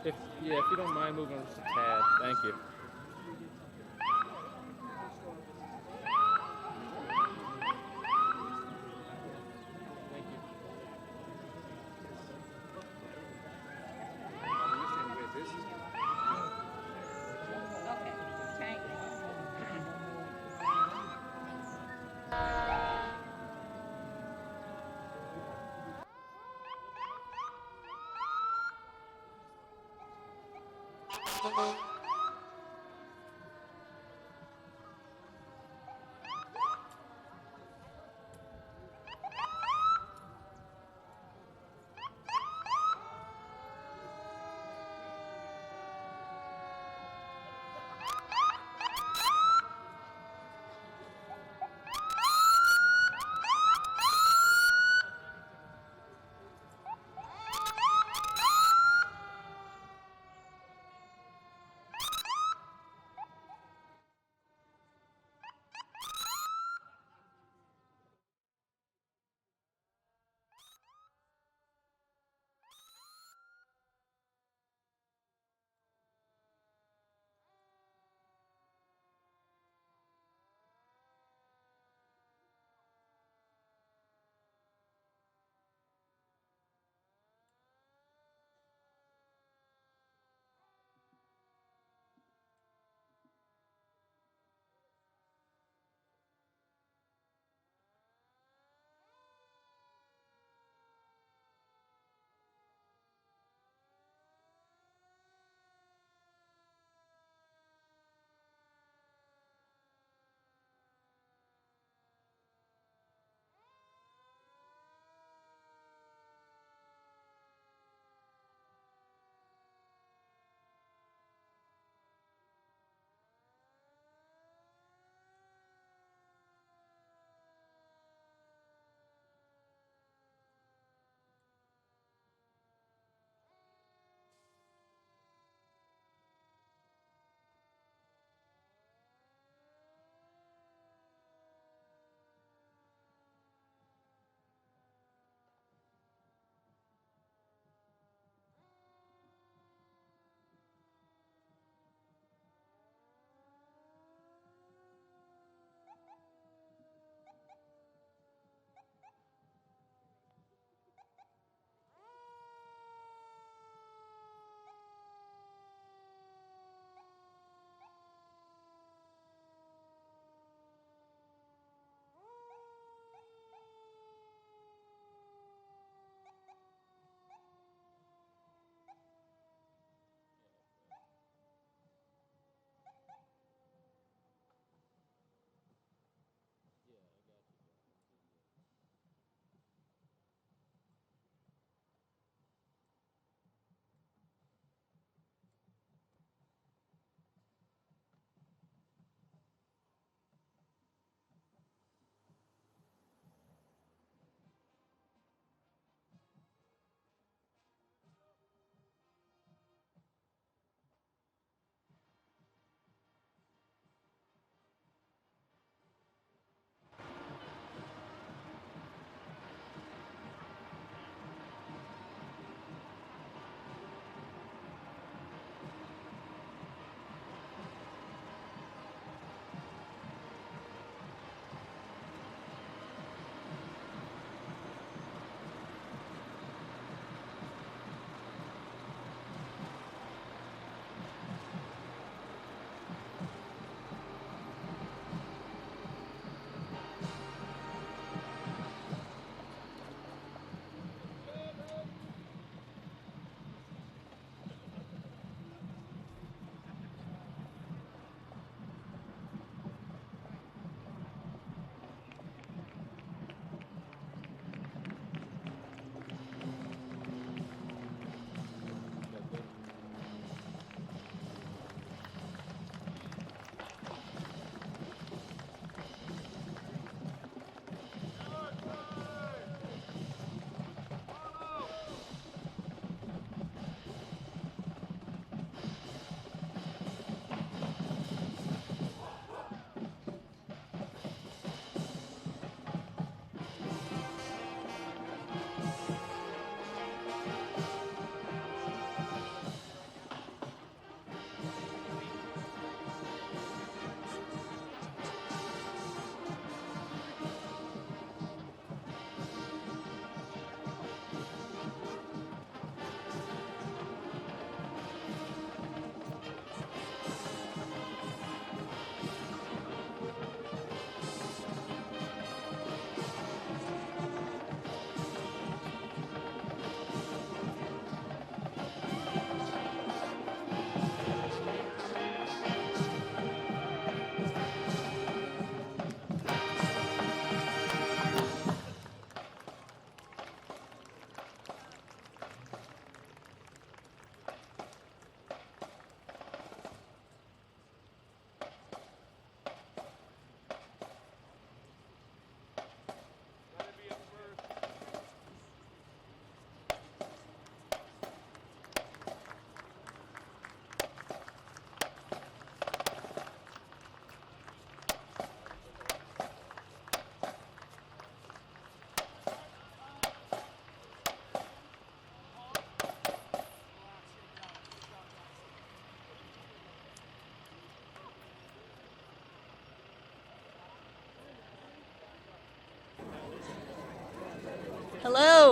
If you don't mind moving just a tad, thank you. Thank you. Okay, thank you.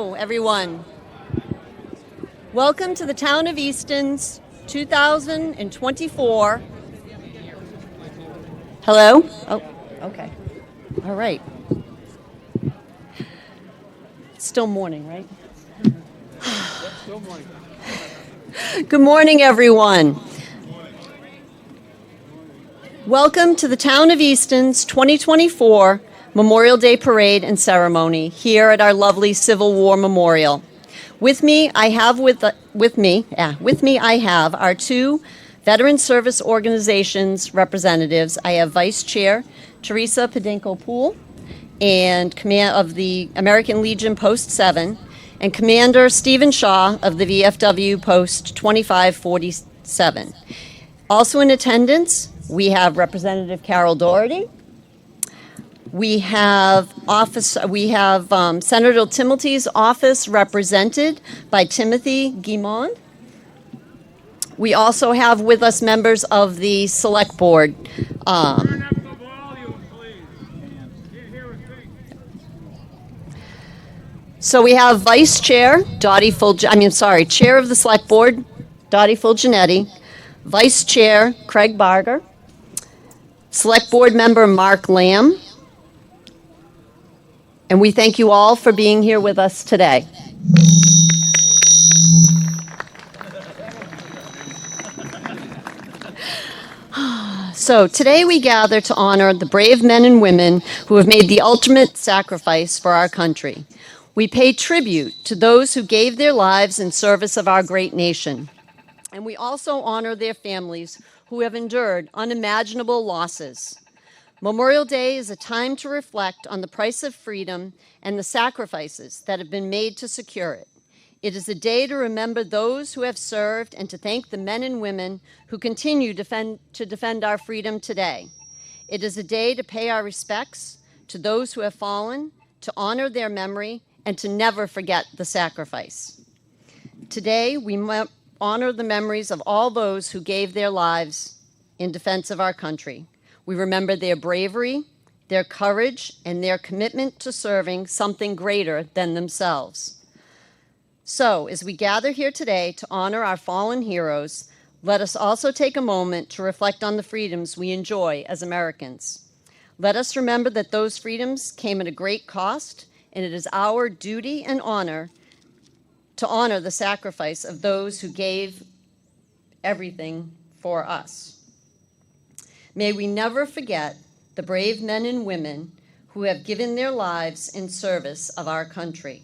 Hello, everyone. Welcome to the Town of Easton's 2024. Hello? Oh, okay. All right. It's still morning, right? Still morning. Good morning, everyone. Welcome to the Town of Easton's 2024 Memorial Day Parade and Ceremony here at our lovely Civil War Memorial. With me, I have our two Veteran Service Organizations representatives. I have Vice Chair Teresa Pedinko-Poole and command of the American Legion Post 7, and Commander Stephen Shaw of the VFW Post 2547. Also in attendance, we have Representative Carol Doherty. We have Senator Timilty's office represented by Timothy Guimond. We also have with us members of the Select Board. Turn up the volume, please. Can't hear a thing. So we have Vice Chair Chair of the Select Board, Dottie Fulgenetti, Vice Chair Craig Barger, Select Board Member Mark Lamb, and we thank you all for being here with us today. So today we gather to honor the brave men and women who have made the ultimate sacrifice for our country. We pay tribute to those who gave their lives in service of our great nation. And we also honor their families who have endured unimaginable losses. Memorial Day is a time to reflect on the price of freedom and the sacrifices that have been made to secure it. It is a day to remember those who have served and to thank the men and women who continue to defend our freedom today. It is a day to pay our respects to those who have fallen, to honor their memory, and to never forget the sacrifice. Today, we honor the memories of all those who gave their lives in defense of our country. We remember their bravery, their courage, and their commitment to serving something greater than themselves. So, as we gather here today to honor our fallen heroes, let us also take a moment to reflect on the freedoms we enjoy as Americans. Let us remember that those freedoms came at a great cost, and it is our duty and honor to honor the sacrifice of those who gave everything for us. May we never forget the brave men and women who have given their lives in service of our country.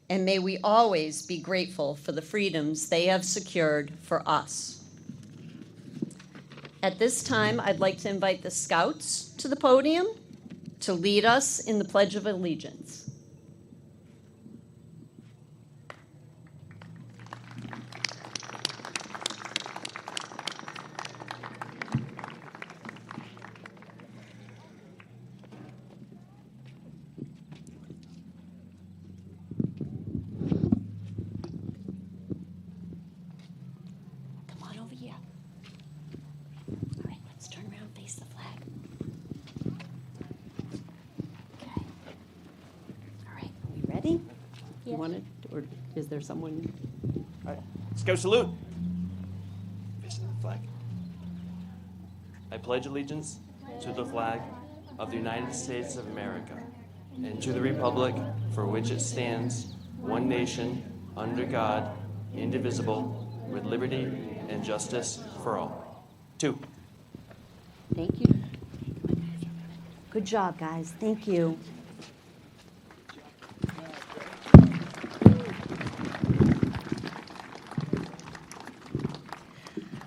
And may we always be grateful for the freedoms they have secured for us. At this time, I'd like to invite the Scouts to the podium to lead us in the Pledge of Allegiance. You want it, or is there someone? All right, let's go salute. Facing the flag. I pledge allegiance to the flag of the United States of America and to the republic for which it stands, one nation, under God, indivisible, with liberty and justice for all. 2. Thank you. Good job, guys. Thank you.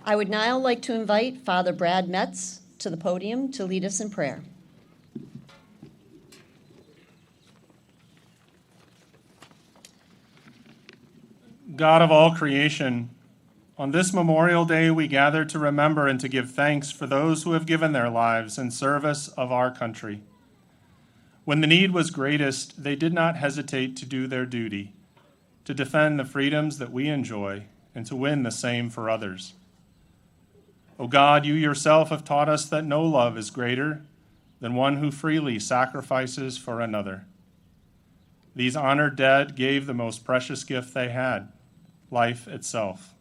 I would now like to invite Father Brad Metz to the podium to lead us in prayer. God of all creation, on this Memorial Day we gather to remember and to give thanks for those who have given their lives in service of our country. When the need was greatest, they did not hesitate to do their duty, to defend the freedoms that we enjoy and to win the same for others. O God, you yourself have taught us that no love is greater than one who freely sacrifices for another. These honored dead gave the most precious gift they had, life itself,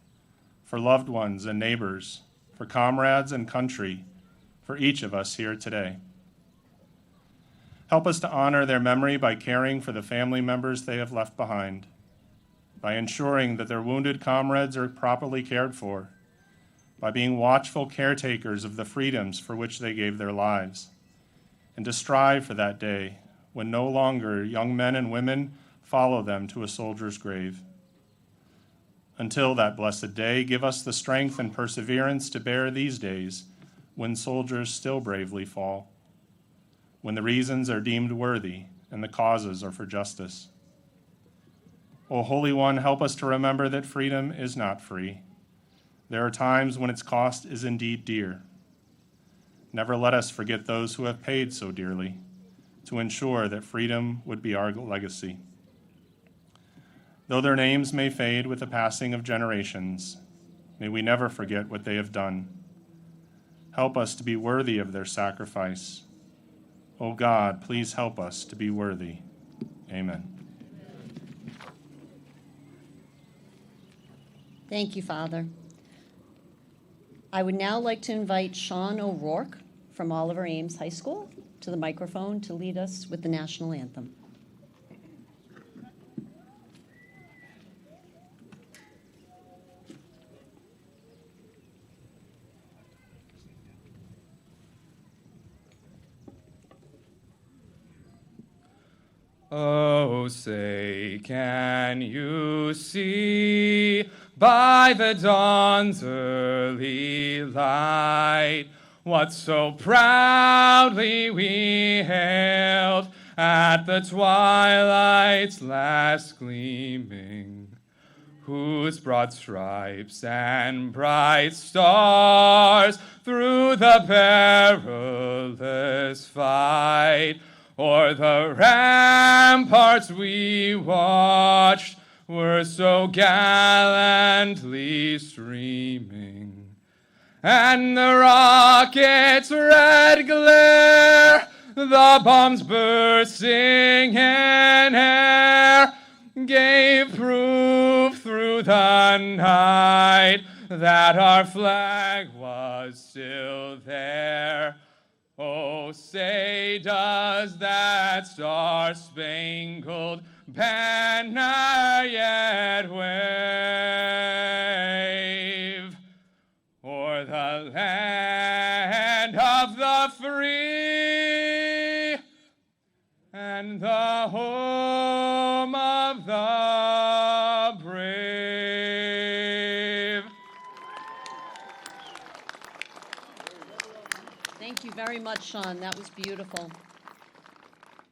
for loved ones and neighbors, for comrades and country, for each of us here today. Help us to honor their memory by caring for the family members they have left behind, by ensuring that their wounded comrades are properly cared for, by being watchful caretakers of the freedoms for which they gave their lives, and to strive for that day when no longer young men and women follow them to a soldier's grave. Until that blessed day, give us the strength and perseverance to bear these days when soldiers still bravely fall, when the reasons are deemed worthy and the causes are for justice. O Holy One, help us to remember that freedom is not free. There are times when its cost is indeed dear. Never let us forget those who have paid so dearly to ensure that freedom would be our legacy. Though their names may fade with the passing of generations, may we never forget what they have done. Help us to be worthy of their sacrifice. O God, please help us to be worthy. Amen. Thank you, Father. I would now like to invite Sean O'Rourke from Oliver Ames High School to the microphone to lead us with the national anthem. Oh, say, can you see by the dawn's early light what so proudly we hailed at the twilight's last gleaming, whose broad stripes and bright stars through the perilous fight o'er the ramparts we watched were so gallantly streaming, and the rocket's red glare, the bombs bursting in air, gave proof through the night that our flag was still there. Oh, say, does that star-spangled banner yet wave o'er the land of the free and the home of the brave? Thank you very much, Sean. That was beautiful.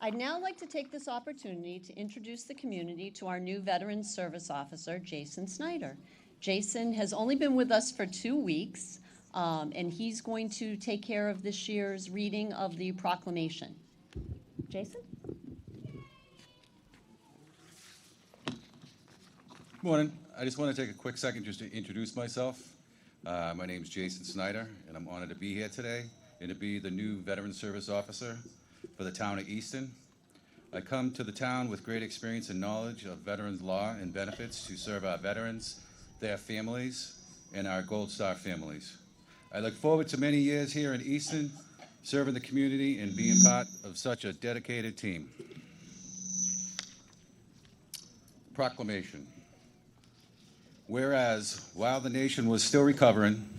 I'd now like to take this opportunity to introduce the community to our new Veterans Service Officer, Jason Snyder. Jason has only been with us for 2 weeks, and he's going to take care of this year's reading of the proclamation. Jason? Morning. I just want to take a quick second just to introduce myself. My name is Jason Snyder, and I'm honored to be here today and to be the new Veteran Service Officer for the town of Easton. I come to the town with great experience and knowledge of veterans law and benefits to serve our veterans, their families, and our Gold Star families. I look forward to many years here in Easton, serving the community and being part of such a dedicated team. Proclamation. Whereas, while the nation was still recovering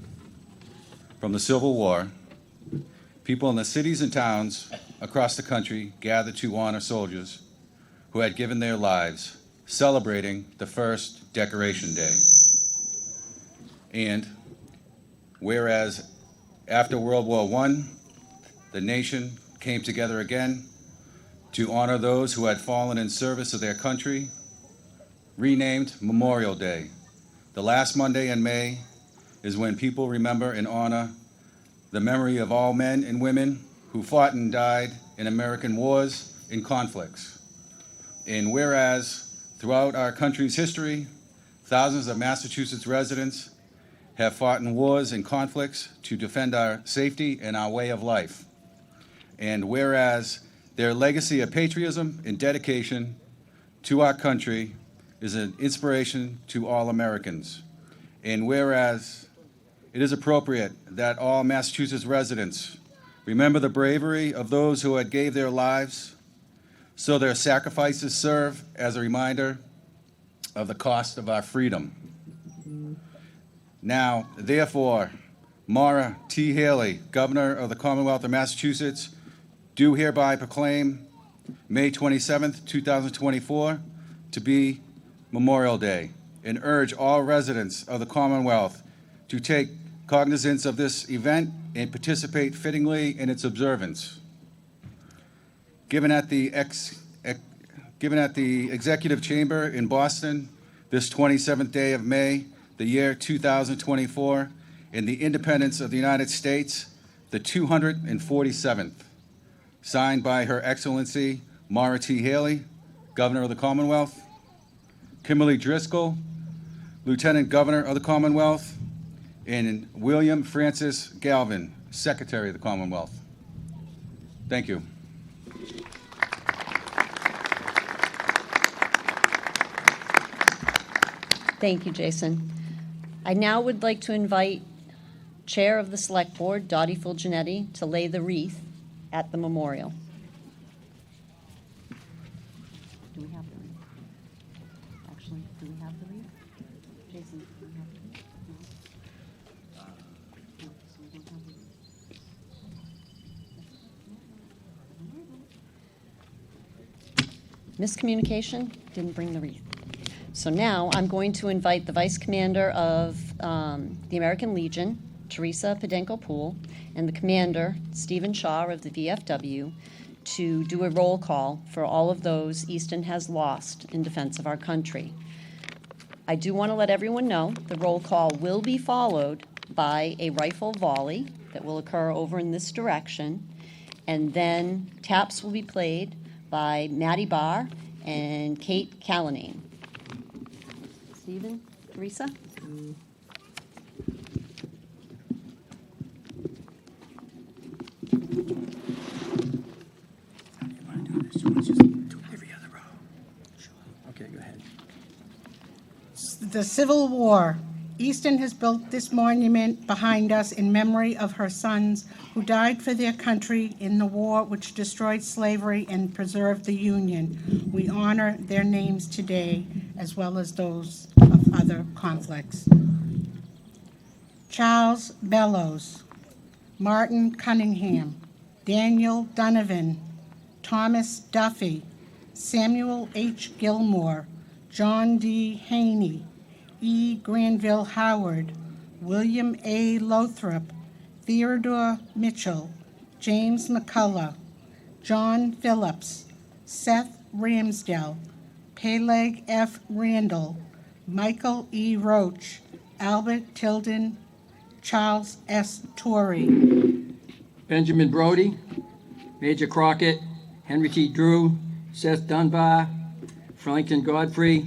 from the Civil War, people in the cities and towns across the country gathered to honor soldiers who had given their lives, celebrating the first Decoration Day. And whereas after World War I, the nation came together again to honor those who had fallen in service of their country, renamed Memorial Day. The last Monday in May is when people remember and honor the memory of all men and women who fought and died in American wars and conflicts. And whereas throughout our country's history, thousands of Massachusetts residents have fought in wars and conflicts to defend our safety and our way of life. And whereas their legacy of patriotism and dedication to our country is an inspiration to all Americans. And whereas it is appropriate that all Massachusetts residents remember the bravery of those who had gave their lives, so their sacrifices serve as a reminder of the cost of our freedom. Now, therefore, Maura T. Haley, Governor of the Commonwealth of Massachusetts, do hereby proclaim May 27th, 2024 to be Memorial Day, and urge all residents of the Commonwealth to take cognizance of this event and participate fittingly in its observance. Given at the Executive Chamber in Boston this 27th day of May, the year 2024, in the independence of the United States, the 247th, signed by Her Excellency Maura T. Haley, Governor of the Commonwealth, Kimberly Driscoll, Lieutenant Governor of the Commonwealth, and William Francis Galvin, Secretary of the Commonwealth. Thank you. Thank you, Jason. I now would like to invite Chair of the Select Board, Dottie Fulgenetti, to lay the wreath at the memorial. Do we have the wreath? Actually, do we have the wreath? Jason, do we have the wreath? No? No, so we don't have the wreath. Miscommunication, didn't bring the wreath. So now I'm going to invite the Vice Commander of the American Legion, Teresa Podenko-Poole, and the Commander, Stephen Shaw of the VFW, to do a roll call for all of those Easton has lost in defense of our country. I do want to let everyone know the roll call will be followed by a rifle volley that will occur over in this direction, and then taps will be played by Maddie Barr and Kate Callanane. Stephen, Teresa? Okay, go ahead. The Civil War. Easton has built this monument behind us in memory of her sons who died for their country in the war which destroyed slavery and preserved the Union. We honor their names today, as well as those of other conflicts. Charles Bellows, Martin Cunningham, Daniel Donovan, Thomas Duffy, Samuel H. Gilmore, John D. Haney, E. Granville Howard, William A. Lothrop, Theodore Mitchell, James McCullough, John Phillips, Seth Ramsdell, Peleg F. Randall, Michael E. Roach, Albert Tilden, Charles S. Torrey. Benjamin Brody, Major Crockett, Henry T. Drew, Seth Dunbar, Franklin Godfrey,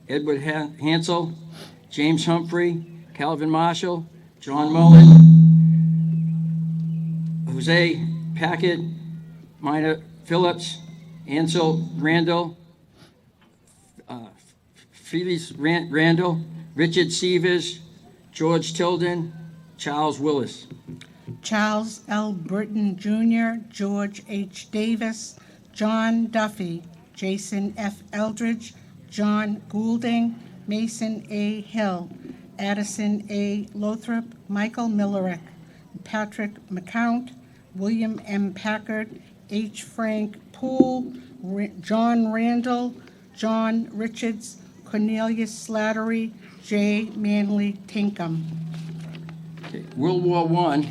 Edward Hansel, James Humphrey, Calvin Marshall, John Mullen, Jose Packard, Minor Phillips, Ansel Randall, Felix Randall, Richard Severs, George Tilden, Charles Willis. Charles L. Britton Jr., George H. Davis, John Duffy, Jason F. Eldridge, John Goulding, Mason A. Hill, Addison A. Lothrop, Michael Millerick, Patrick McCount, William M. Packard, H. Frank Poole, John Randall, John Richards, Cornelius Slattery, J. Manley Tinkham. Okay. World War I,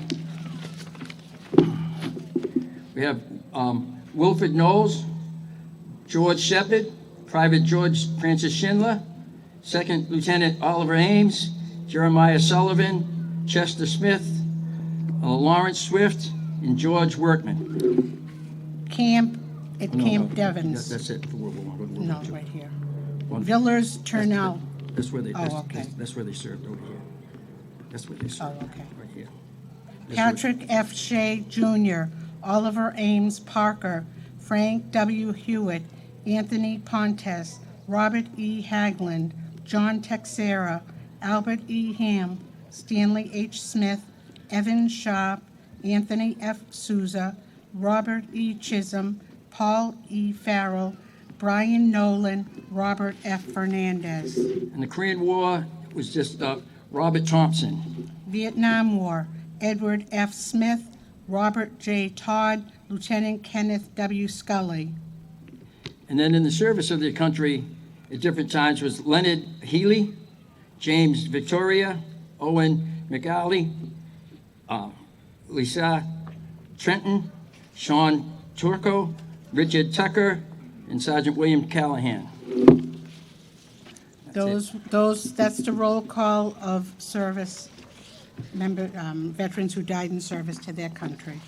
we have Wilfred Knowles, George Shepard, Private George Francis Schindler, Second Lieutenant Oliver Ames, Jeremiah Sullivan, Chester Smith, Lawrence Swift, and George Workman. Camp at No, Camp no, Devens. That's it for World War I. World War No, II. right here. One- Villers Turnout. That's where they. Oh, okay. That's where they served over here. That's where they served. Oh, okay. Right here. That's where- Patrick F. Shea Jr., Oliver Ames Parker, Frank W. Hewitt, Anthony Pontes, Robert E. Hagland, John Texera, Albert E. Ham, Stanley H. Smith, Evan Sharp, Anthony F. Souza, Robert E. Chisholm, Paul E. Farrell, Brian Nolan, Robert F. Fernandez. In the Korean War, it was just Robert Thompson. Vietnam War, Edward F. Smith, Robert J. Todd, Lieutenant Kenneth W. Scully. And then in the service of their country at different times was Leonard Healy, James Victoria, Owen McAuley, Lisa Trenton, Sean Turco, Richard Tucker, and Sergeant William Callahan. That's the roll call of service veterans who died in service to their country.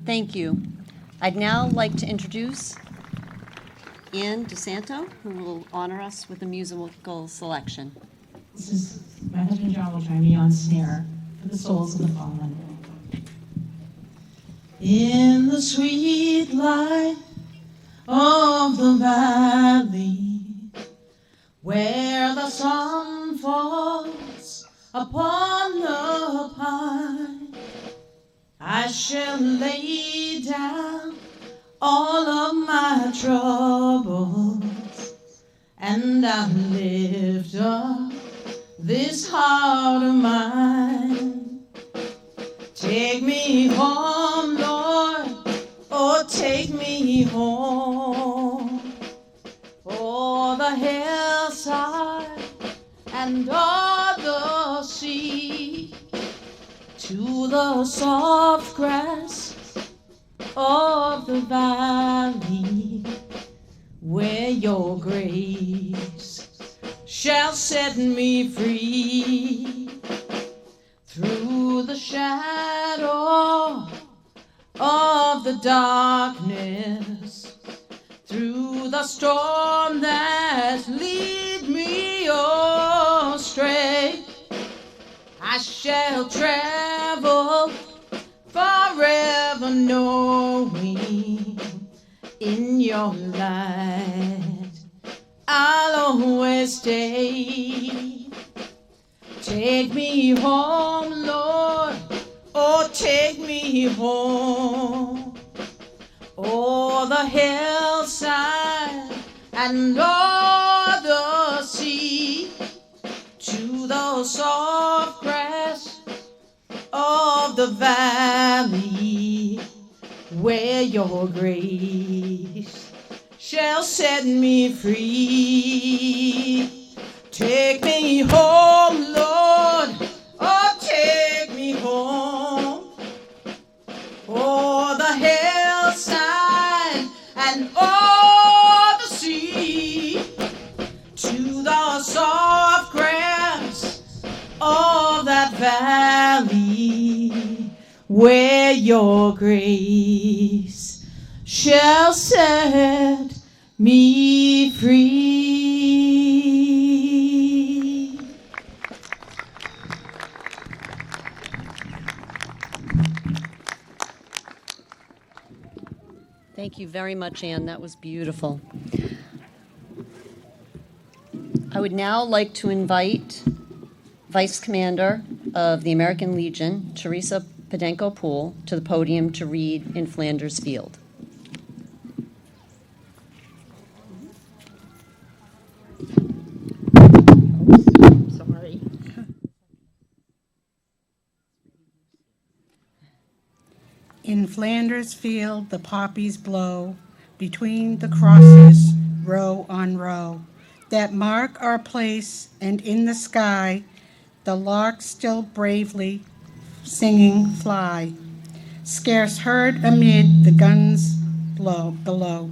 Thank you. I'd now like to introduce Ann DeSanto, who will honor us with a musical selection. This is my husband John will join me on snare for the souls of the fallen. In the sweet light of the valley, where the sun falls upon the pine, I shall lay down all of my troubles, and I'll lift up this heart of mine. Take me home, Lord, oh, take me home. Oh, the hillside and all the sea, to the soft grass of the valley, where your grace shall set me free. Through the shadow of the darkness, through the storm that lead me astray, I shall travel forever knowing in your light I'll always stay. Take me home, Lord, oh, take me home. Oh, the hillside and all the sea, to the soft grass of the valley, where your grace shall set me free. Take me home, Lord, oh, take me home. Oh, the hillside and all the sea, to the soft grass of that valley, where your grace shall set me free. Thank you very much, Anne. That was beautiful. I would now like to invite Vice Commander of the American Legion, Teresa Podenko-Poole, to the podium to read In Flanders Field. Sorry. In Flanders Field the poppies blow, between the crosses, row on row, that mark our place, and in the sky the larks still bravely singing fly, scarce heard amid the guns below.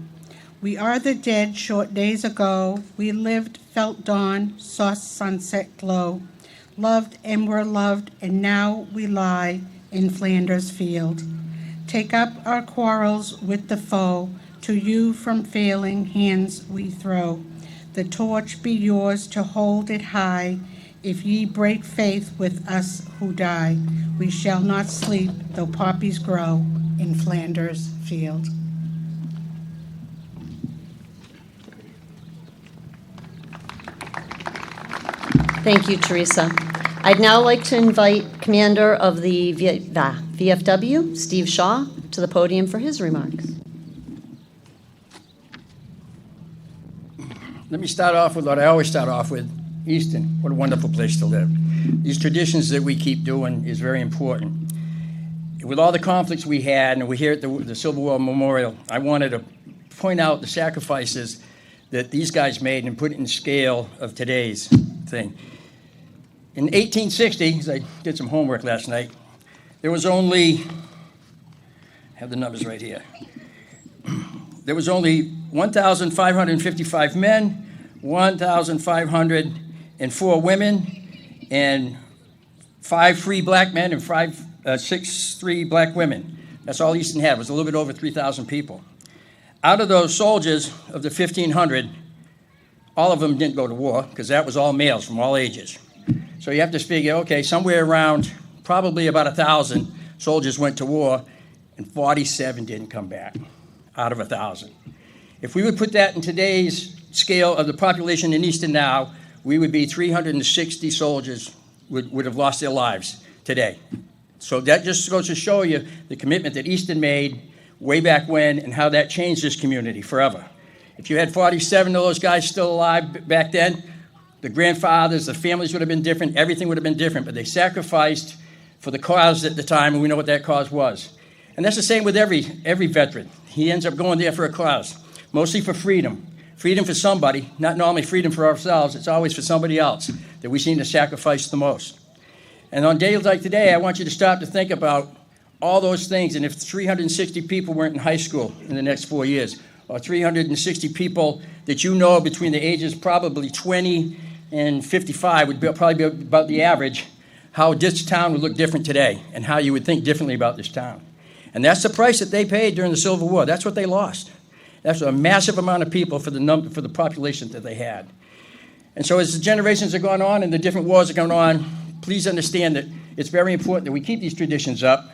We are the dead short days ago, we lived, felt dawn, saw sunset glow, loved and were loved, and now we lie in Flanders Field. Take up our quarrels with the foe, to you from failing hands we throw. The torch be yours to hold it high, if ye break faith with us who die. We shall not sleep, though poppies grow in Flanders Field. Thank you, Teresa. I'd now like to invite Commander of the VFW, Steve Shaw, to the podium for his remarks. Let me start off with what I always start off with, Easton. What a wonderful place to live. These traditions that we keep doing is very important. With all the conflicts we had, and we're here at the Civil War Memorial, I wanted to point out the sacrifices that these guys made and put it in scale of today's thing. In 1860, because I did some homework last night, there was only, I have the numbers right here. There was only 1,555 men, 1,504 women, and 5 free black men and 6 free black women. That's all Easton had. It was a little bit over 3,000 people. Out of those soldiers of the 1,500, all of them didn't go to war because that was all males from all ages. So you have to figure, okay, somewhere around probably about 1,000 soldiers went to war and 47 didn't come back out of 1,000. If we would put that in today's scale of the population in Easton now, we would be 360 soldiers would have lost their lives today. So that just goes to show you the commitment that Easton made way back when and how that changed this community forever. If you had 47 of those guys still alive back then, the grandfathers, the families would have been different, everything would have been different, but they sacrificed for the cause at the time, and we know what that cause was. And that's the same with every veteran. He ends up going there for a cause, mostly for freedom. Freedom for somebody, not normally freedom for ourselves, it's always for somebody else that we seem to sacrifice the most. And on days like today, I want you to stop to think about all those things, and if 360 people weren't in high school in the next 4 years, or 360 people that you know between the ages probably 20 and 55 would probably be about the average, how this town would look different today and how you would think differently about this town. And that's the price that they paid during the Civil War. That's what they lost. That's a massive amount of people for the population that they had. And so as the generations have gone on and the different wars have gone on, please understand that it's very important that we keep these traditions up.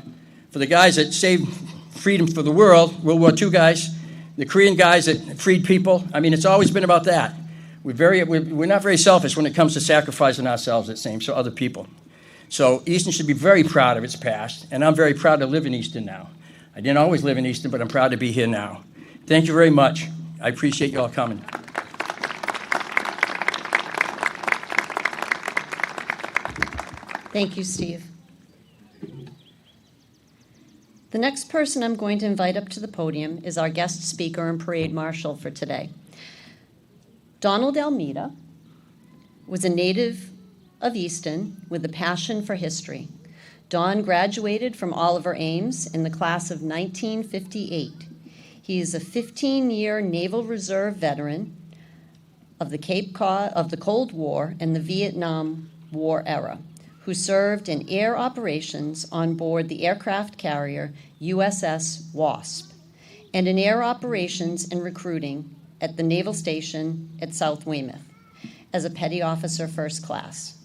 For the guys that saved freedom for the world, World War II guys, the Korean guys that freed people, I mean, it's always been about that. We're not very selfish when it comes to sacrificing ourselves, it seems, to other people. So Easton should be very proud of its past, and I'm very proud to live in Easton now. I didn't always live in Easton, but I'm proud to be here now. Thank you very much. I appreciate you all coming. Thank you, Steve. The next person I'm going to invite up to the podium is our guest speaker and parade marshal for today. Donald Almeida was a native of Easton with a passion for history. Don graduated from Oliver Ames in the class of 1958. He is a 15-year Naval Reserve veteran of the Cold War and the Vietnam War era, who served in air operations on board the aircraft carrier USS Wasp and in air operations and recruiting at the Naval Station at South Weymouth as a petty officer first class.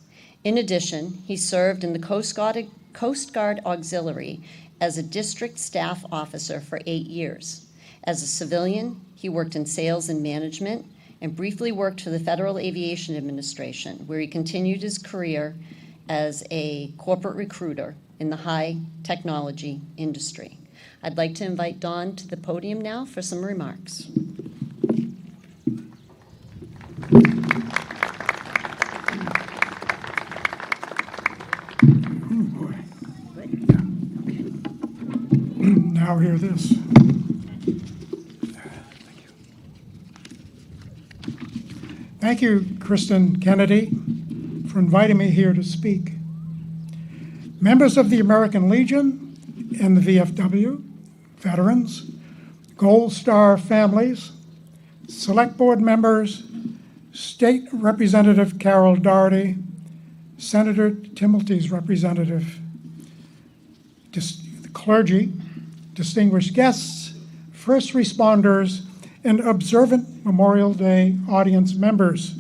In addition, he served in the Coast Guard Auxiliary as a district staff officer for 8 years. As a civilian, he worked in sales and management and briefly worked for the Federal Aviation Administration, where he continued his career as a corporate recruiter in the high technology industry. I'd like to invite Don to the podium now for some remarks. Now hear this. Thank you, Kristen Kennedy, for inviting me here to speak. Members of the American Legion and the VFW, veterans, Gold Star families, Select Board members, State Representative Carol Doherty, Senator Timilty's representative, the clergy, distinguished guests, first responders, and observant Memorial Day audience members.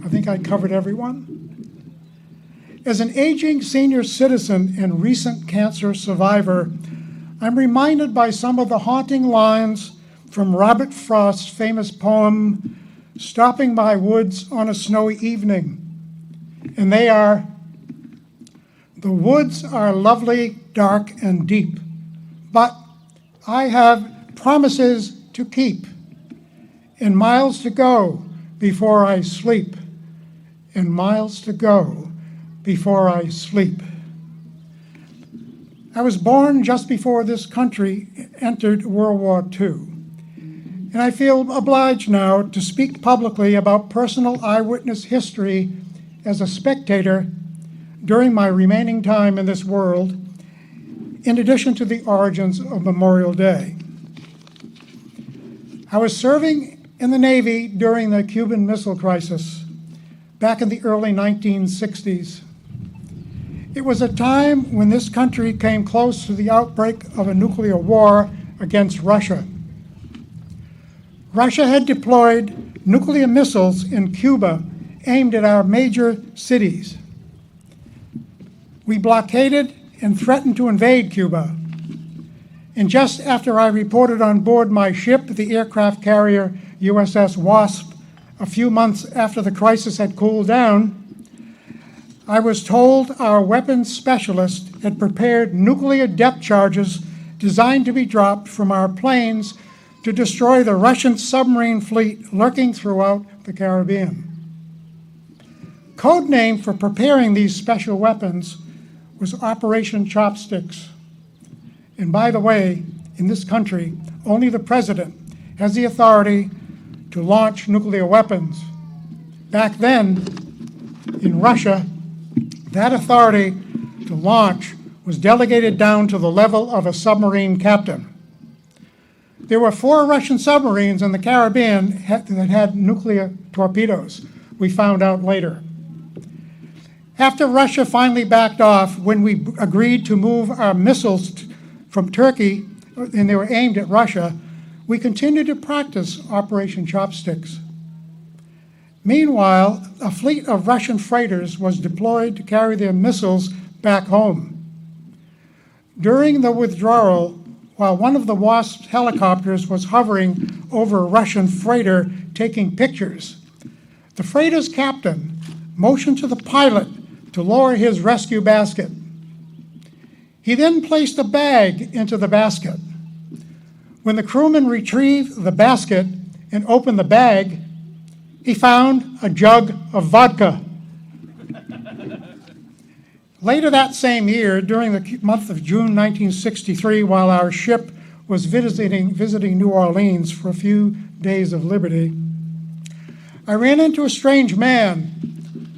I think I covered everyone. As an aging senior citizen and recent cancer survivor, I'm reminded by some of the haunting lines from Robert Frost's famous poem, Stopping by Woods on a Snowy Evening. And they are, "The woods are lovely, dark, and deep, but I have promises to keep, and miles to go before I sleep, and miles to go before I sleep." I was born just before this country entered World War II, and I feel obliged now to speak publicly about personal eyewitness history as a spectator during my remaining time in this world, in addition to the origins of Memorial Day. I was serving in the Navy during the Cuban Missile Crisis back in the early 1960s. It was a time when this country came close to the outbreak of a nuclear war against Russia. Russia had deployed nuclear missiles in Cuba aimed at our major cities. We blockaded and threatened to invade Cuba. And just after I reported on board my ship, the aircraft carrier USS Wasp, a few months after the crisis had cooled down, I was told our weapons specialist had prepared nuclear depth charges designed to be dropped from our planes to destroy the Russian submarine fleet lurking throughout the Caribbean. Code name for preparing these special weapons was Operation Chopsticks. And by the way, in this country, only the president has the authority to launch nuclear weapons. Back then, in Russia, that authority to launch was delegated down to the level of a submarine captain. There were 4 Russian submarines in the Caribbean that had nuclear torpedoes, we found out later. After Russia finally backed off, when we agreed to move our missiles from Turkey, and they were aimed at Russia, we continued to practice Operation Chopsticks. Meanwhile, a fleet of Russian freighters was deployed to carry their missiles back home. During the withdrawal, while one of the Wasp's helicopters was hovering over a Russian freighter taking pictures, the freighter's captain motioned to the pilot to lower his rescue basket. He then placed a bag into the basket. When the crewman retrieved the basket and opened the bag, he found a jug of vodka. Later that same year, during the month of June 1963, while our ship was visiting New Orleans for a few days of liberty, I ran into a strange man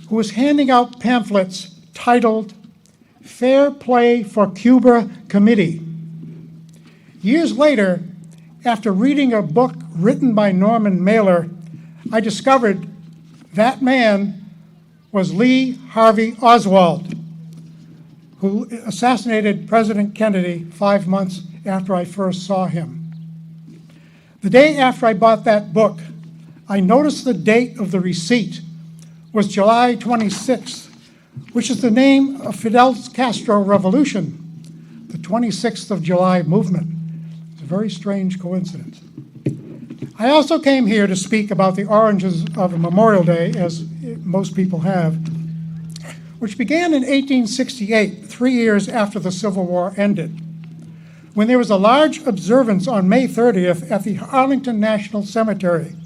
who was handing out pamphlets titled Fair Play for Cuba Committee. Years later, after reading a book written by Norman Mailer, I discovered that man was Lee Harvey Oswald, who assassinated President Kennedy 5 months after I first saw him. The day after I bought that book, I noticed the date of the receipt was July 26th, which is the name of Fidel Castro revolution, the 26th of July movement. It's a very strange coincidence. I also came here to speak about the origins of Memorial Day, as most people have, which began in 1868, 3 years after the Civil War ended, when there was a large observance on May 30th at the Arlington National Cemetery.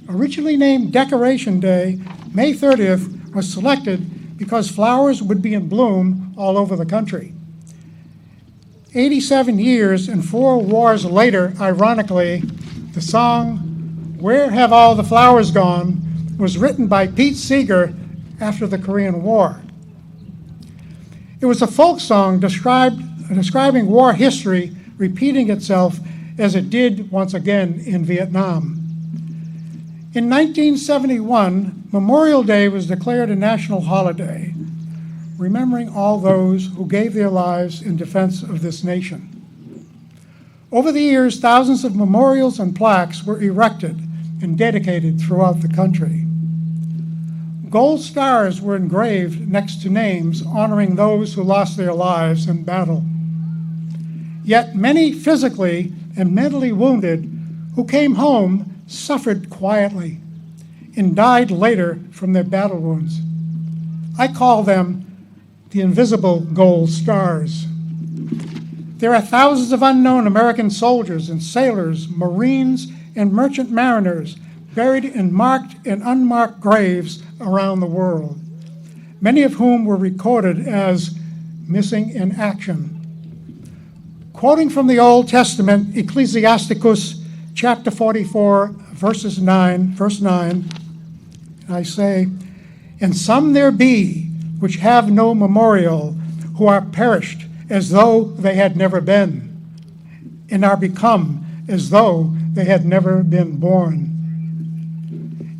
Originally named Decoration Day, May 30th was selected because flowers would be in bloom all over the country. 87 years and 4 wars later, ironically, the song "Where Have All the Flowers Gone" was written by Pete Seeger after the Korean War. It was a folk song describing war history repeating itself as it did once again in Vietnam. In 1971, Memorial Day was declared a national holiday, remembering all those who gave their lives in defense of this nation. Over the years, thousands of memorials and plaques were erected and dedicated throughout the country. Gold stars were engraved next to names honoring those who lost their lives in battle. Yet many physically and mentally wounded who came home suffered quietly and died later from their battle wounds. I call them the invisible gold stars. There are thousands of unknown American soldiers and sailors, Marines, and merchant mariners buried in marked and unmarked graves around the world, many of whom were recorded as missing in action. Quoting from the Old Testament, Ecclesiasticus chapter 44, verse 9, I say, "And some there be which have no memorial, who are perished as though they had never been, and are become as though they had never been born."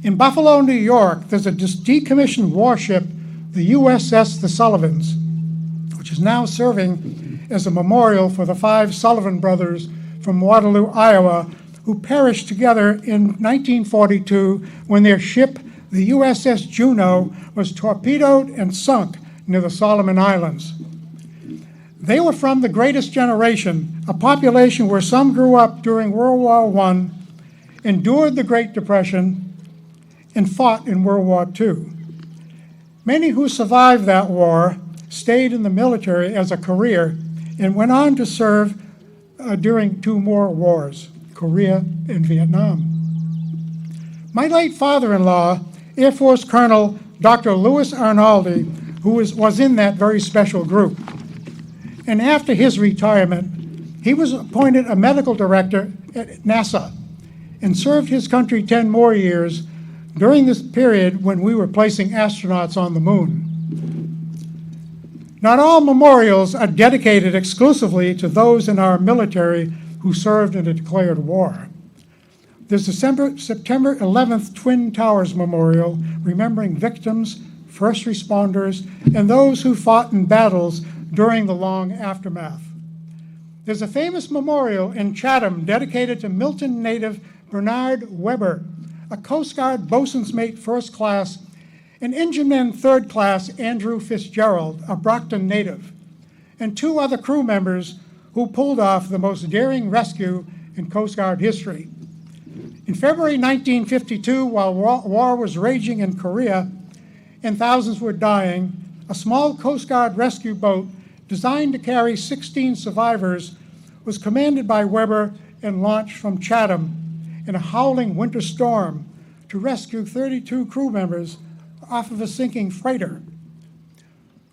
In Buffalo, New York, there's a decommissioned warship, the USS The Sullivans, which is now serving as a memorial for the 5 Sullivan brothers from Waterloo, Iowa, who perished together in 1942 when their ship, the USS Juno, was torpedoed and sunk near the Solomon Islands. They were from the Greatest Generation, a population where some grew up during World War I, endured the Great Depression, and fought in World War II. Many who survived that war stayed in the military as a career and went on to serve during 2 more wars, Korea and Vietnam. My late father-in-law, Air Force Colonel Dr. Louis Arnoldi, who was in that very special group, and after his retirement, he was appointed a medical director at NASA and served his country 10 more years during this period when we were placing astronauts on the moon. Not all memorials are dedicated exclusively to those in our military who served in a declared war. There's the September 11th Twin Towers Memorial, remembering victims, first responders, and those who fought in battles during the long aftermath. There's a famous memorial in Chatham dedicated to Milton native Bernard Weber, a Coast Guard boatswain's mate first class, and engineman third class Andrew Fitzgerald, a Brockton native, and 2 other crew members who pulled off the most daring rescue in Coast Guard history. In February 1952, while war was raging in Korea and thousands were dying, a small Coast Guard rescue boat designed to carry 16 survivors was commanded by Weber and launched from Chatham in a howling winter storm to rescue 32 crew members off of a sinking freighter.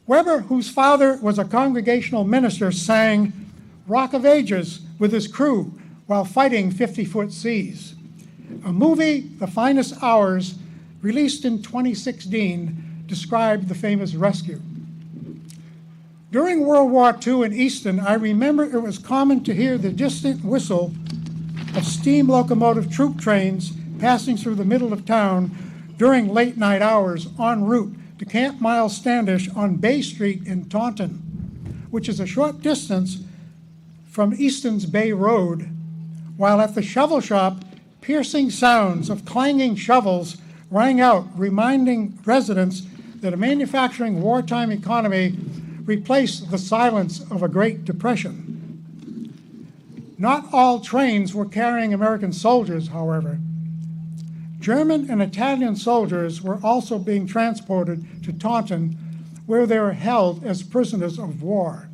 Weber, whose father was a congregational minister, sang Rock of Ages with his crew while fighting 50-foot seas. A movie, The Finest Hours, released in 2016, described the famous rescue. During World War II in Easton, I remember it was common to hear the distant whistle of steam locomotive troop trains passing through the middle of town during late night hours en route to Camp Miles Standish on Bay Street in Taunton, which is a short distance from Easton's Bay Road, while at the shovel shop Piercing sounds of clanging shovels rang out, reminding residents that a manufacturing wartime economy replaced the silence of a Great Depression. Not all trains were carrying American soldiers, however. German and Italian soldiers were also being transported to Taunton, where they were held as prisoners of war.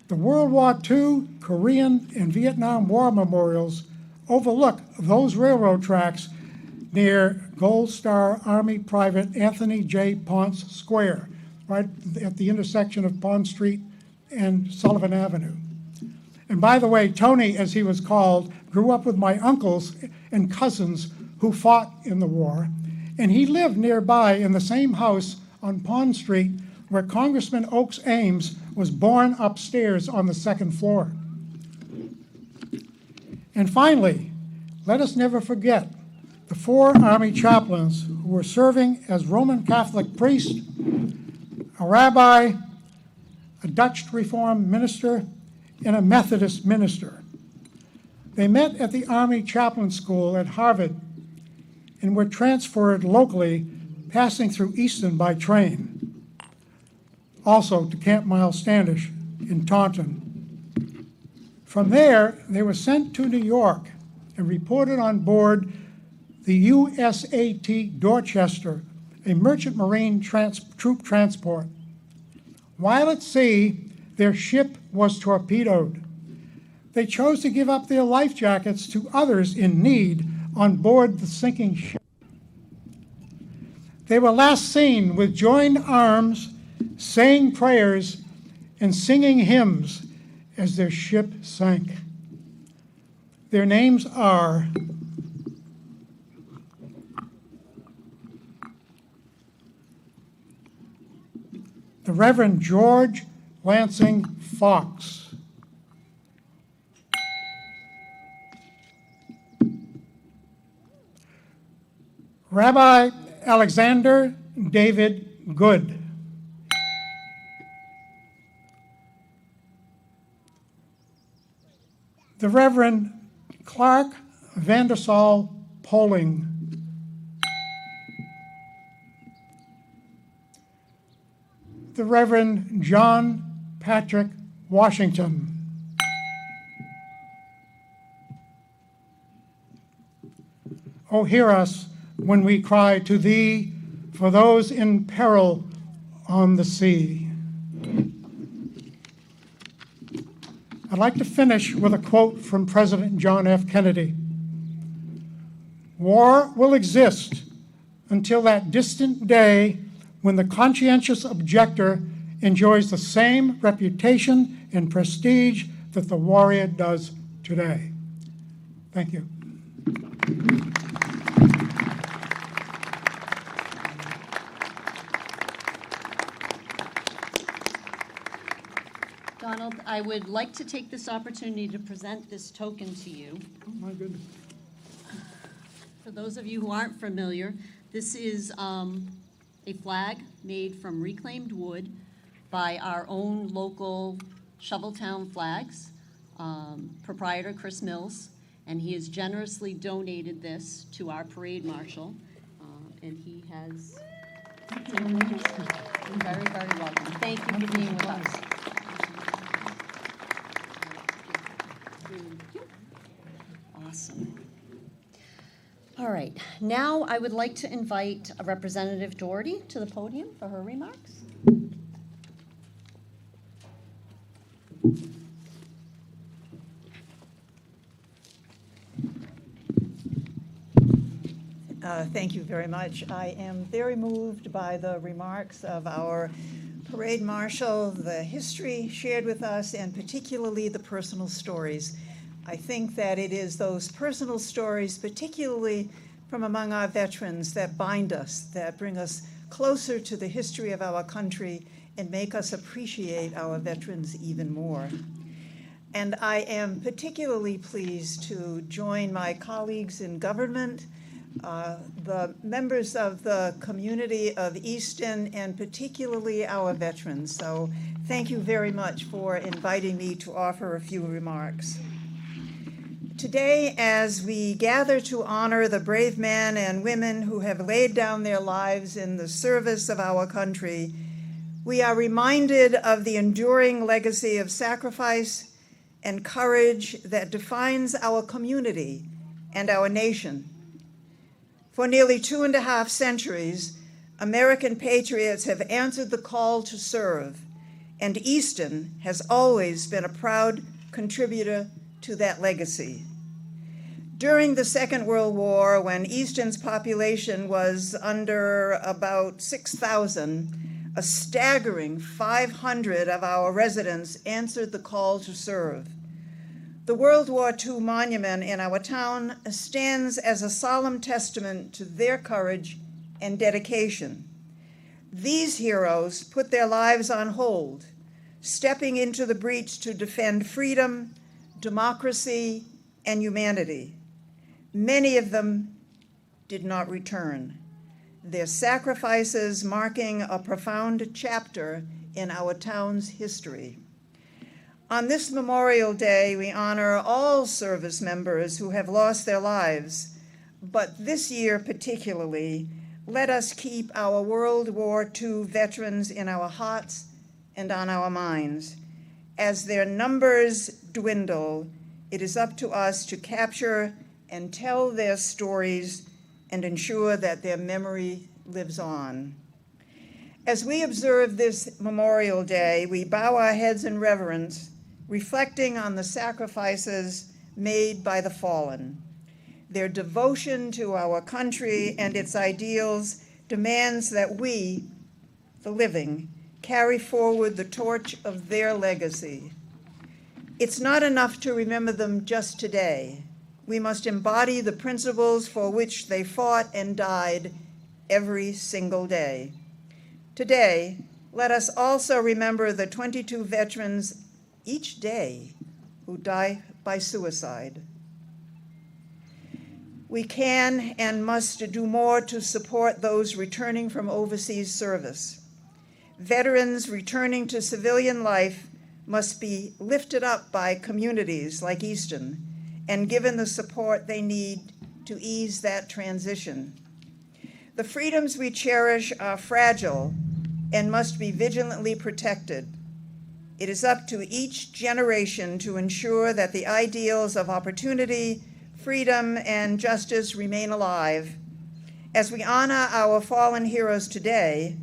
The World War II, Korean, and Vietnam War memorials overlook those railroad tracks near Gold Star Army Private Anthony J. Ponce Square, right at the intersection of Pond Street and Sullivan Avenue. And by the way, Tony, as he was called, grew up with my uncles and cousins who fought in the war, and he lived nearby in the same house on Pond Street where Congressman Oakes Ames was born upstairs on the second floor. And finally, let us never forget the 4 Army chaplains who were serving as Roman Catholic priests, a rabbi, a Dutch Reformed minister, and a Methodist minister. They met at the Army Chaplain School at Harvard and were transferred locally, passing through Easton by train, also to Camp Miles Standish in Taunton. From there, they were sent to New York and reported on board the USAT Dorchester, a merchant marine troop transport. While at sea, their ship was torpedoed. They chose to give up their life jackets to others in need on board the sinking ship. They were last seen with joined arms, saying prayers and singing hymns as their ship sank. Their names are the Reverend George Lansing Fox, Rabbi Alexander David Good, the Reverend Clark Vandersall Poling, the Reverend John Patrick Washington, O hear us when we cry to thee for those in peril on the sea. I'd like to finish with a quote from President John F. Kennedy. War will exist until that distant day when the conscientious objector enjoys the same reputation and prestige that the warrior does today. Thank you. Donald, I would like to take this opportunity to present this token to you. Oh, my goodness. For those of you who aren't familiar, this is a flag made from reclaimed wood by our own local Shoveltown Flags, proprietor Chris Mills, and he has generously donated this to our parade marshal, and he has. You're very, very welcome. Thank you for being with us. Awesome. All right, now I would like to invite Representative Doherty to the podium for her remarks. Thank you very much. I am very moved by the remarks of our parade marshal, the history shared with us, and particularly the personal stories. I think that it is those personal stories, particularly from among our veterans, that bind us, that bring us closer to the history of our country and make us appreciate our veterans even more. And I am particularly pleased to join my colleagues in government, the members of the community of Easton, and particularly our veterans. So thank you very much for inviting me to offer a few remarks. Today, as we gather to honor the brave men and women who have laid down their lives in the service of our country, we are reminded of the enduring legacy of sacrifice and courage that defines our community and our nation. For nearly 2.5 centuries, American patriots have answered the call to serve, and Easton has always been a proud contributor to that legacy. During the Second World War, when Easton's population was under about 6,000, a staggering 500 of our residents answered the call to serve. The World War II monument in our town stands as a solemn testament to their courage and dedication. These heroes put their lives on hold, stepping into the breach to defend freedom, democracy, and humanity. Many of them did not return, their sacrifices marking a profound chapter in our town's history. On this Memorial Day, we honor all service members who have lost their lives, but this year particularly, let us keep our World War II veterans in our hearts and on our minds. As their numbers dwindle, it is up to us to capture and tell their stories and ensure that their memory lives on. As we observe this Memorial Day, we bow our heads in reverence, reflecting on the sacrifices made by the fallen. Their devotion to our country and its ideals demands that we, the living, carry forward the torch of their legacy. It's not enough to remember them just today. We must embody the principles for which they fought and died every single day. Today, let us also remember the 22 veterans each day who die by suicide. We can and must do more to support those returning from overseas service. Veterans returning to civilian life must be lifted up by communities like Easton and given the support they need to ease that transition. The freedoms we cherish are fragile and must be vigilantly protected. It is up to each generation to ensure that the ideals of opportunity, freedom, and justice remain alive. As we honor our fallen heroes today,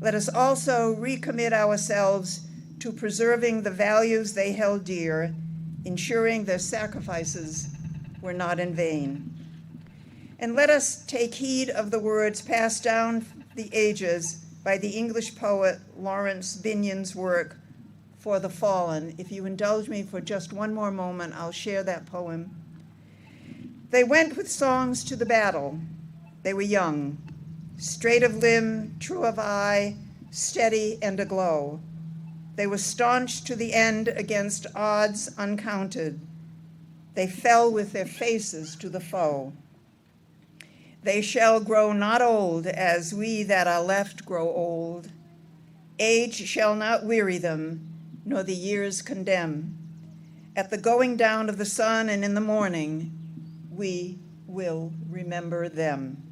let us also recommit ourselves to preserving the values they held dear, ensuring their sacrifices were not in vain. And let us take heed of the words passed down the ages by the English poet Lawrence Binyon's work, For the Fallen. If you indulge me for just one more moment, I'll share that poem. They went with songs to the battle. They were young, straight of limb, true of eye, steady and aglow. They were staunch to the end against odds uncounted. They fell with their faces to the foe. They shall grow not old as we that are left grow old. Age shall not weary them, nor the years condemn. At the going down of the sun and in the morning, we will remember them.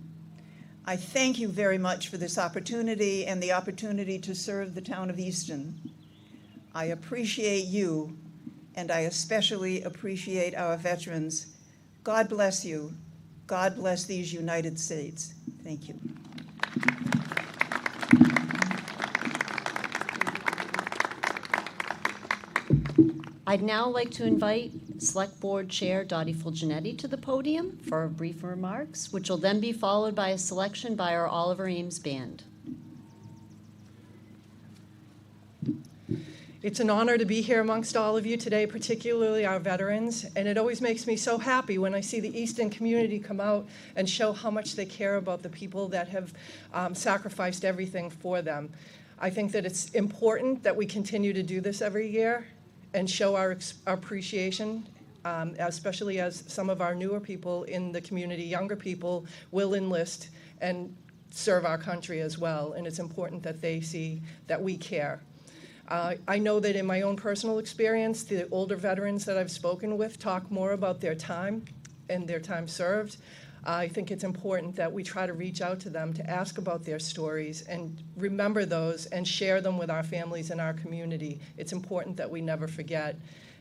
I thank you very much for this opportunity and the opportunity to serve the town of Easton. I appreciate you, and I especially appreciate our veterans. God bless you. God bless these United States. Thank you. I'd now like to invite Select Board Chair Dottie Fulgenetti to the podium for brief remarks, which will then be followed by a selection by our Oliver Ames Band. It's an honor to be here amongst all of you today, particularly our veterans, and it always makes me so happy when I see the Easton community come out and show how much they care about the people that have sacrificed everything for them. I think that it's important that we continue to do this every year and show our appreciation, especially as some of our newer people in the community, younger people, will enlist and serve our country as well, and it's important that they see that we care. I know that in my own personal experience, the older veterans that I've spoken with talk more about their time and their time served. I think it's important that we try to reach out to them to ask about their stories and remember those and share them with our families and our community. It's important that we never forget.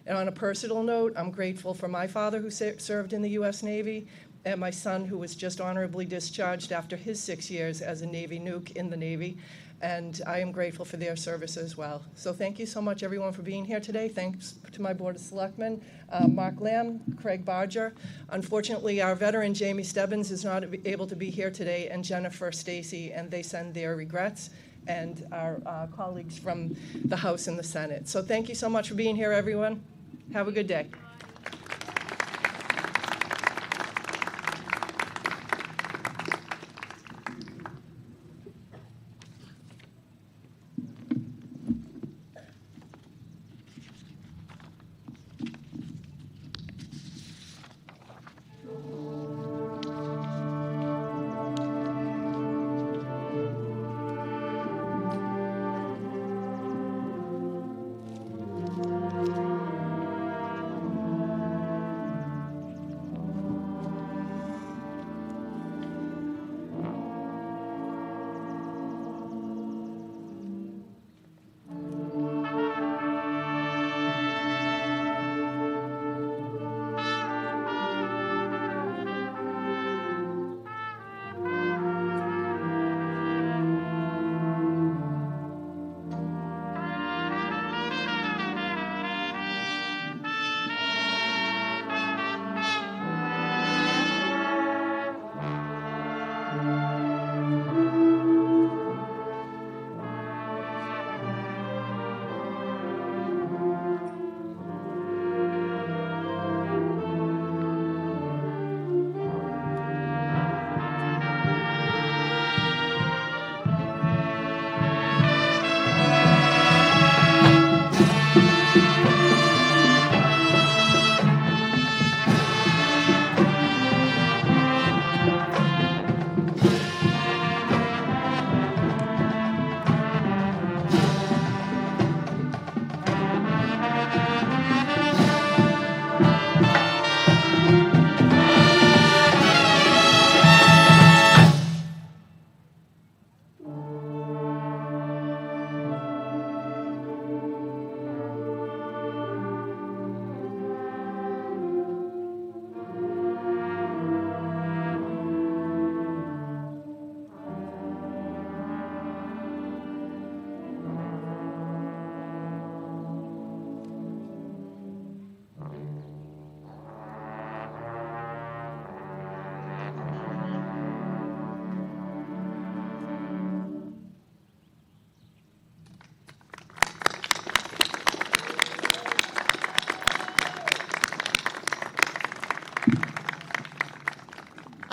And on a personal note, I'm grateful for my father who served in the U.S. Navy and my son who was just honorably discharged after his 6 years as a Navy nuke in the Navy. And I am grateful for their service as well. So thank you so much, everyone, for being here today. Thanks to my Board of Selectmen, Mark Lamb, Craig Barger. Unfortunately, our veteran, Jamie Stebbins, is not able to be here today, and Jennifer Stacy, and they send their regrets, and our colleagues from the House and the Senate. So thank you so much for being here, everyone. Have a good day.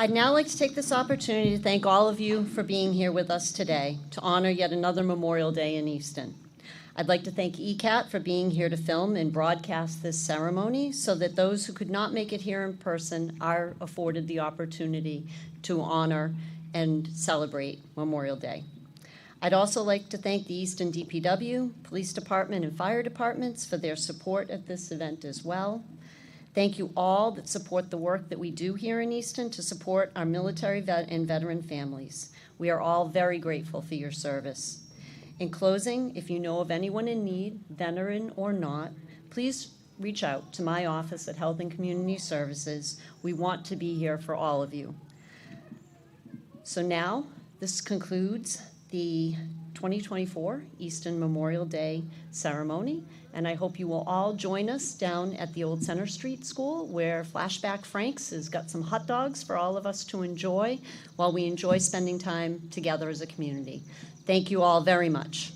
I'd now like to take this opportunity to thank all of you for being here with us today to honor yet another Memorial Day in Easton. I'd like to thank ECAT for being here to film and broadcast this ceremony so that those who could not make it here in person are afforded the opportunity to honor and celebrate Memorial Day. I'd also like to thank the Easton DPW, Police Department, and Fire Departments for their support at this event as well. Thank you all that support the work that we do here in Easton to support our military and veteran families. We are all very grateful for your service. In closing, if you know of anyone in need, veteran or not, please reach out to my office at Health and Community Services. We want to be here for all of you. So now, this concludes the 2024 Easton Memorial Day ceremony, and I hope you will all join us down at the Old Center Street School where Flashback Frank's has got some hot dogs for all of us to enjoy while we enjoy spending time together as a community. Thank you all very much.